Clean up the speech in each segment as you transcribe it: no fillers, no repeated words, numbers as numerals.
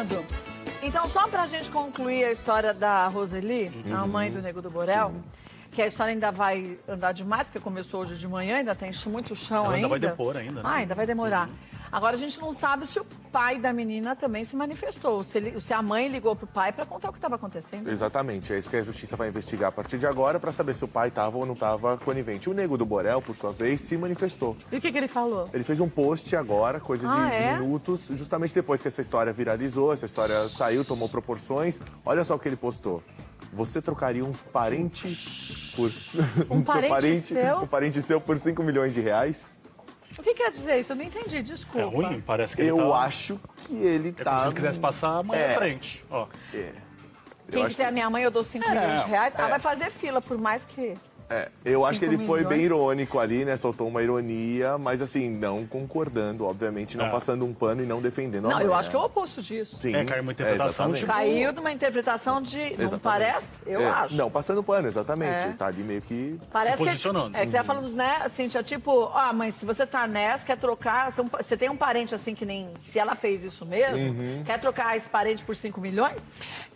Fernando, então só pra gente concluir a história da Roseli, a mãe do Nego do Borel, que a história ainda vai andar demais, porque começou hoje de manhã, ainda tem muito chão Ela ainda. ainda vai depor ainda, né? Ah, ainda vai demorar. Agora a gente não sabe se o pai da menina também se manifestou, se a mãe ligou pro pai pra contar o que estava acontecendo. Exatamente, é isso que a justiça vai investigar a partir de agora para saber se o pai estava ou não estava conivente. O Nego do Borel, por sua vez, se manifestou. E o que ele falou? Ele fez um post agora, coisa de minutos, justamente depois que essa história viralizou, essa história saiu, tomou proporções. Olha só o que ele postou. Você trocaria um parente por... Um parente seu? Um parente seu por 5 milhões de reais? O que quer dizer isso? Eu não entendi, desculpa. É ruim? Parece que ele Eu tá... acho que ele É como tá... se ele quisesse passar a mãe à frente. Ó. Quem quiser a minha mãe, eu dou 5 milhões de reais. Ela vai fazer fila, por mais que... eu acho que 5 ele foi milhões. bem irônico ali, né? Soltou uma ironia, mas assim, não concordando, obviamente, não passando um pano e não defendendo a Não, mãe, eu né? acho que é o oposto disso. Sim, caiu uma interpretação exatamente. de... Caiu de uma interpretação de... Não Exatamente. parece? Eu acho. Não, passando pano, exatamente. É. Tá ali meio que... Parece Se posicionando. Que tá falando, né, assim, tipo, mãe, se você tá nessa, quer trocar, você tem um parente assim que nem, se ela fez isso mesmo, quer trocar esse parente por 5 milhões?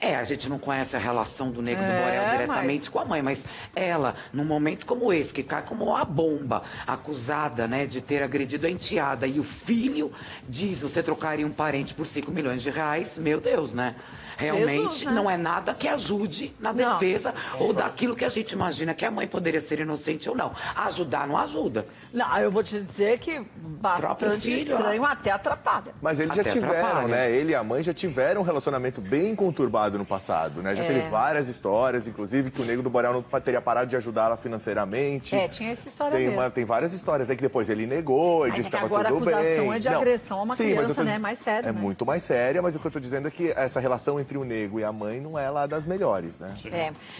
A gente não conhece a relação do Nego do Borel diretamente com a mãe, mas ela, num momento como esse, que cai como uma bomba, acusada, né, de ter agredido a enteada, e o filho diz, você trocaria um parente por 5 milhões de reais, meu Deus, né? Realmente Jesus, né? não é nada que ajude na defesa ou daquilo que a gente imagina que a mãe poderia ser inocente ou não. Ajudar não ajuda. Não, eu vou te dizer que bastante filho, estranho, até atrapalha. Mas eles já Até tiveram, atrapalha. né? Ele e a mãe já tiveram um relacionamento bem conturbado no passado, né? Já teve várias histórias, inclusive, que o Nego do Borel não teria parado de ajudá-la financeiramente. Tinha essa história mesmo. Tem várias histórias aí que depois ele negou, ele Mas disse é que que estava agora tudo a acusação bem. é de agressão a uma Sim, mas eu criança, tô né? diz- Mais sério, É né? muito mais séria, mas o que eu tô dizendo é que essa relação entre o Nego e a mãe não é lá das melhores, né?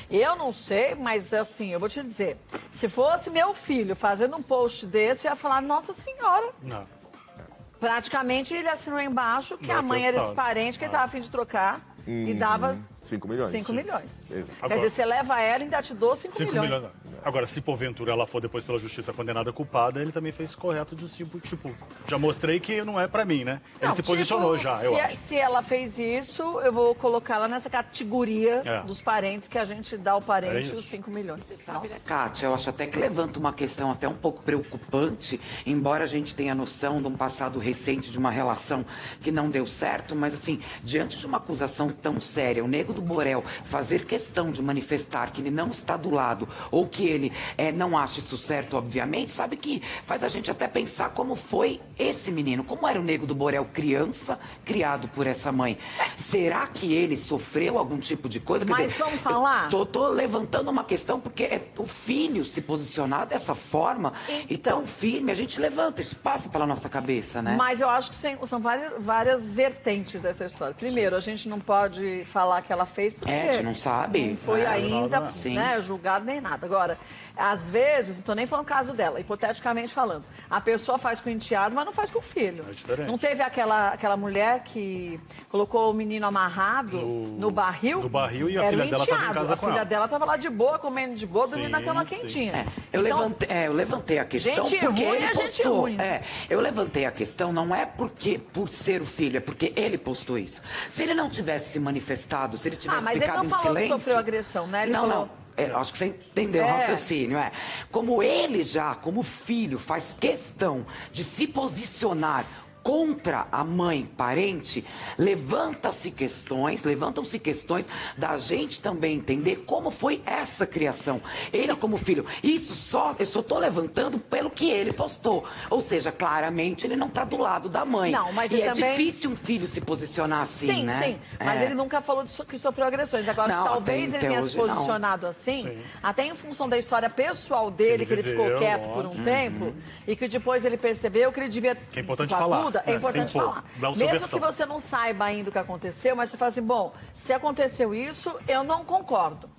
Eu não sei, mas assim, eu vou te dizer, se fosse meu filho fazendo um post desse, eu ia falar, nossa senhora. Não. Praticamente ele assinou embaixo que a mãe era esse parente que ele estava a fim de trocar e dava 5 milhões. 5 milhões. Exato. Quer Agora- dizer, você leva ela e ainda te dou 5 5 milhões. milhões. Agora, se porventura ela for depois pela justiça condenada culpada, ele também fez correto do tipo, já mostrei que não é pra mim, né? Ele Não, se posicionou já, eu acho. Se ela fez isso, eu vou colocá-la nessa categoria dos parentes que a gente dá ao parente isso. os 5 milhões. Sabe, né, Kátia, eu acho até que levanta uma questão até um pouco preocupante, embora a gente tenha noção de um passado recente de uma relação que não deu certo, mas assim, diante de uma acusação tão séria, o Nego do Borel fazer questão de manifestar que ele não está do lado, ou que ele não acha isso certo, obviamente, sabe que faz a gente até pensar como foi esse menino, como era o Nego do Borel criança, criado por essa mãe. Será que ele sofreu algum tipo de coisa? Quer Mas dizer, vamos falar? eu tô levantando uma questão porque é o filho se posicionar dessa forma e tão firme, a gente levanta, isso passa pela nossa cabeça, né? Mas eu acho que são várias vertentes dessa história. Primeiro, a gente não pode falar que ela fez porque a gente não sabe. não foi ainda Sim. julgado nem nada. Agora, às vezes, não estou nem falando o caso dela, hipoteticamente falando, a pessoa faz com o enteado, mas não faz com o filho. É diferente. Não teve aquela mulher que colocou o menino amarrado no barril? No barril e a Era filha o dela estava em enteado. casa A com filha ela. dela estava lá de boa, comendo de boa, dormindo na cama sim. quentinha. Eu Então, levantei a questão gente porque ruim ele é gente postou. ruim. Eu levantei a questão não é porque por ser o filho, é porque ele postou isso. Se ele não tivesse se manifestado, se ele tivesse mas ele ficado não em falou que silêncio, sofreu agressão, né? Ele não, falou... não. Eu acho que você entendeu o raciocínio, Como ele já, como filho, faz questão de se posicionar contra a mãe parente, levantam-se questões da gente também entender como foi essa criação. Ele como filho. Eu só tô levantando pelo que ele postou. Ou seja, claramente ele não tá do lado da mãe. Não, mas e ele é também... difícil um filho se posicionar assim, Sim, né? sim. Mas ele nunca falou que sofreu agressões. Agora, Não, talvez até ele tenha se hoje, não. posicionado assim, até em função da história pessoal dele, Ele que ele viveu, ficou quieto por um tempo, e que depois ele percebeu que ele devia... Que é importante com a falar, Duda, é né? importante Sem pôr, falar. dar a sua Mesmo versão. que você não saiba ainda o que aconteceu, mas você fala assim, bom, se aconteceu isso, eu não concordo.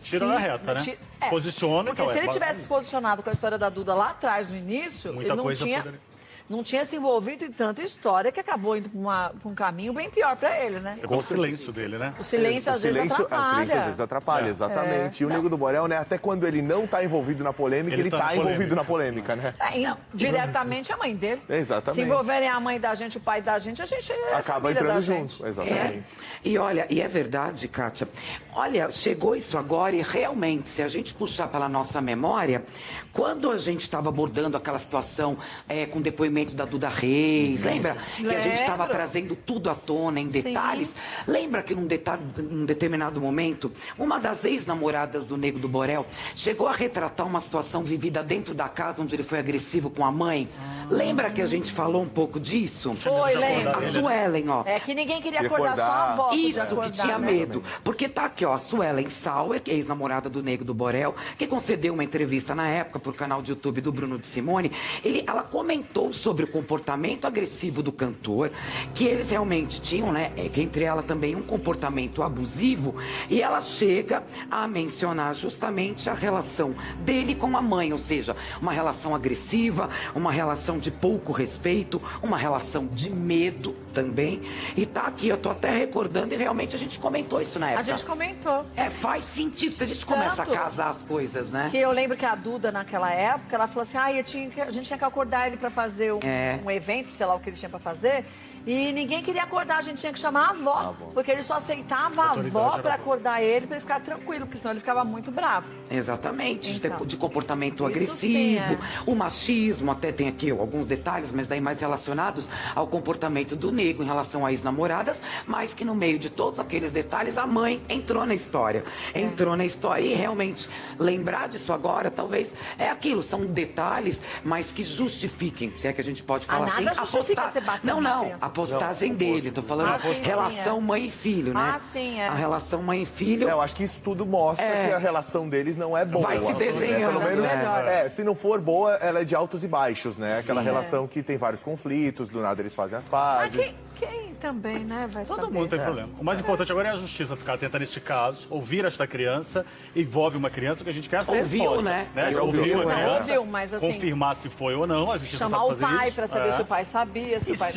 Tira na reta, né? Posiciona. Porque então, se ele tivesse se posicionado com a história da Duda lá atrás, no início, Muita ele não coisa tinha... poderia- não tinha se envolvido em tanta história que acabou indo pra um caminho bem pior pra ele, né? Ficou o silêncio dele, né? O silêncio às vezes atrapalha. O silêncio às vezes atrapalha, exatamente. E o Nego do Borel, né, até quando ele não tá envolvido na polêmica, ele tá envolvido na polêmica, né? Diretamente a mãe dele. Exatamente. Se envolverem a mãe da gente, o pai da gente, a gente acaba entrando junto, exatamente. E olha, e é verdade, Kátia, olha, chegou isso agora e realmente, se a gente puxar pela nossa memória, quando a gente estava abordando aquela situação com o depoimento da Duda Reis, lembra? Que a gente estava trazendo tudo à tona em detalhes. Sim. Lembra que num determinado momento, uma das ex-namoradas do Nego do Borel chegou a retratar uma situação vivida dentro da casa onde ele foi agressivo com a mãe? Lembra que a gente falou um pouco disso? Foi, lembra. A Suelen, ó. É que ninguém queria acordar, só a avó. Isso, que tinha medo. Porque tá aqui, ó, a Suelen Sauer, que é ex-namorada do Nego do Borel, que concedeu uma entrevista na época pro canal de YouTube do Bruno de Simone. Ela comentou sobre o comportamento agressivo do cantor, que eles realmente tinham, né, que entre ela também um comportamento abusivo, e ela chega a mencionar justamente a relação dele com a mãe, ou seja, uma relação agressiva, uma relação de pouco respeito, uma relação de medo também. E tá aqui, eu tô até recordando e realmente a gente comentou isso na época. A gente comentou. Faz sentido se a gente começa a casar as coisas, né? Que eu lembro que a Duda, naquela época, ela falou assim, a gente tinha que acordar ele pra fazer um evento, sei lá o que ele tinha pra fazer, e ninguém queria acordar, a gente tinha que chamar a avó, porque ele só aceitava a avó pra acordar ele, pra ele ficar tranquilo, porque senão ele ficava muito bravo. Exatamente, então, de comportamento agressivo, sim, o machismo, até tem aqui alguns detalhes, mas daí mais relacionados ao comportamento do Nego em relação a ex-namoradas, mas que no meio de todos aqueles detalhes, a mãe entrou na história. Entrou na história e realmente lembrar disso agora, talvez, é aquilo, são detalhes, mas que justifiquem, se é que a gente pode falar assim. A postagem dele, tô falando relação mãe e filho, né? A relação mãe e filho. Eu acho que isso tudo mostra que a relação deles não é boa. Vai se desenhando. Pelo menos, se não for boa, ela é de altos e baixos, né? Aquela relação que tem vários conflitos, do nada eles fazem as pazes. Mas quem também, né, vai saber. Todo mundo tem problema. O mais importante agora é a justiça ficar atenta neste caso, ouvir esta criança, envolve uma criança, que a gente quer essa resposta. Né? Já ouviu a criança, ouviu, mas assim, confirmar se foi ou não, a justiça chamar sabe fazer o pai isso. pra saber se o pai sabia, se o pai